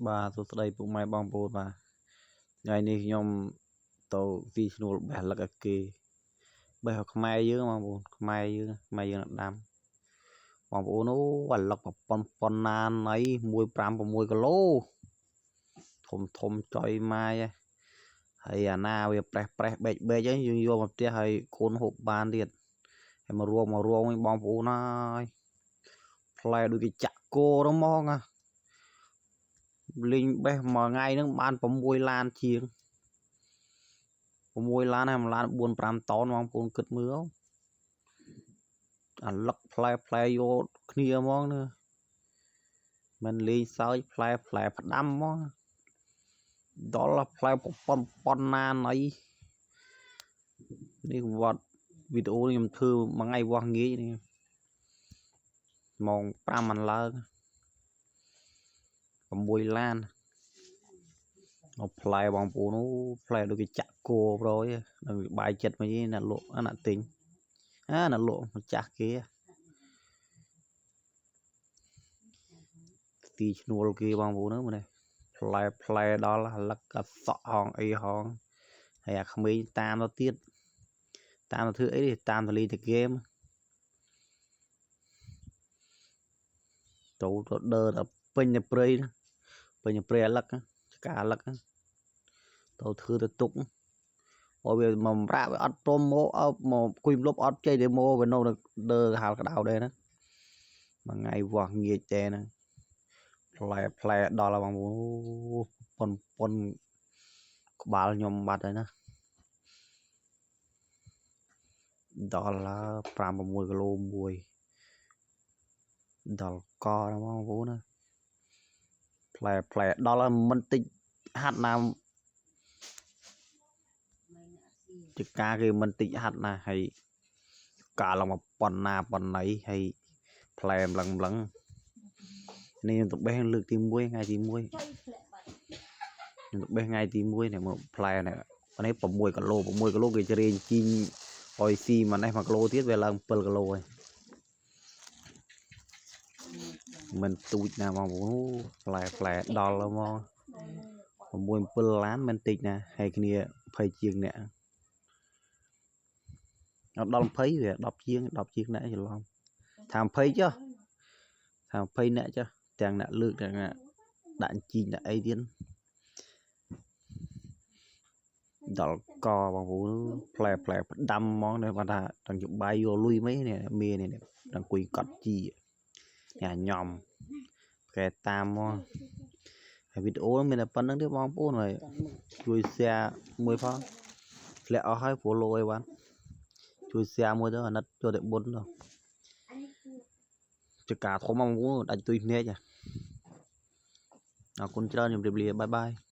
បាទសួស្តីពុកម៉ែបងប្អូនបាទថ្ងៃនេះខ្ញុំទៅទីឈ្នួលបេះលឹកឲ្យគេបេះខ្មែរយើងបងប្អូនខ្មែរយើងដាំបងប្អូនអូអាលឹកប៉ុណ្ណាណៃ156គីឡូធំចុយម៉ាយហើយអាណាវាប្រេះបែកយើងយកមកផ្ទះហើយកូនហូបបានទៀតហើយមករួមវិញបងប្អូនហើយផ្លែដូចគេចាក់គោហ្នឹងហ្មងលេងបេះមួយថ្ងៃហ្នឹងបាន6ឡានជាង6ឡានហើយ1ឡាន4-5តោនបងប្អូនគិតមើលអាលឹកផ្លែយកគ្នាហ្មងណាមិនលេងសើចផ្លែផ្ដាំហ្មងដល់ផ្លែប៉ុណ្ណាណៃនេះវត្តវីដេអូខ្ញុំធ្វើមួយថ្ងៃវាស់ងាយនេះម៉ោង5មិនឡើង6ឡានផ្លែបងប្អូនអូផ្លែដូចគេចាក់គោប្រួយនឹងបាយចិត្តមកនេះណាលក់ណាទិញណាលក់ម្ចាស់គេទីឈ្នួលគេបងប្អូនមើលនេះផ្លែដល់លឹកកាសក់ហងអីហងហើយអាក្មេងតាមទៅទៀតតាមទៅធ្វើអីតាមទៅលេងតែហ្គេមទៅដើរទៅពេញតែព្រៃអាលឹកការអាលឹកទៅធ្វើទៅទុកអូវាមកម្រាក់វាអត់ព្រមមកគួយលប់អត់ចេះតែមកវានៅដើរហាលក្តៅដែរណាមួយថ្ងៃវាស់ងាយតែហ្នឹងផ្លែដល់បងប្អូនប៉ុនក្បាលខ្ញុំបាត់ហើយណាដល់5-6គីឡូមួយដល់កណាបងប្អូនណាផ្លែដល់មិនតិចហាត់ណាចការគេមិនតិចហាត់ណាហើយកាលឡើងមកប៉ុណ្ណៃហើយផ្លែម្លឹងនេះខ្ញុំទៅបេះលើកទី1ថ្ងៃទី1ខ្ញុំទៅបេះថ្ងៃទី1នេះមកផ្លែនេះ6គីឡូគេជ្រែងជីងអុយស៊ីម៉ានេះ1គីឡូទៀតវាឡើង7គីឡូហើយមិនទូចណាបងប្អូនផ្លែដល់មក6-7ឡានមិនតិចណាហើយគ្នា20ជាងអ្នកអត់ដល់20វា10ជាងអ្នកច្រឡំថា20ចុះថា20អ្នកចុះទាំងអ្នកលើកទាំងអ្នកដាក់ជីងដាក់អីទៀតដល់កបងប្អូនផ្លែផ្ដាំហ្មងនេះគាត់ថាទាំងជបាយយកលុយមិននេះមាននេះទាំងអង្គុយកត់ជីញ៉ាំកែតាមមកហើយវីដេអូមានតែប៉ុណ្្នឹងទេបងប្អូនហើយជួយ share មួយផងធ្លាក់អស់ហើយ follow អីបានជួយ share មួយទៅអាណិតចូលតែបុណ្យទៅចការធំបងប្អូនដាច់ទុយភ្នែកអរគុណច្រើនជម្រាបលាបាយ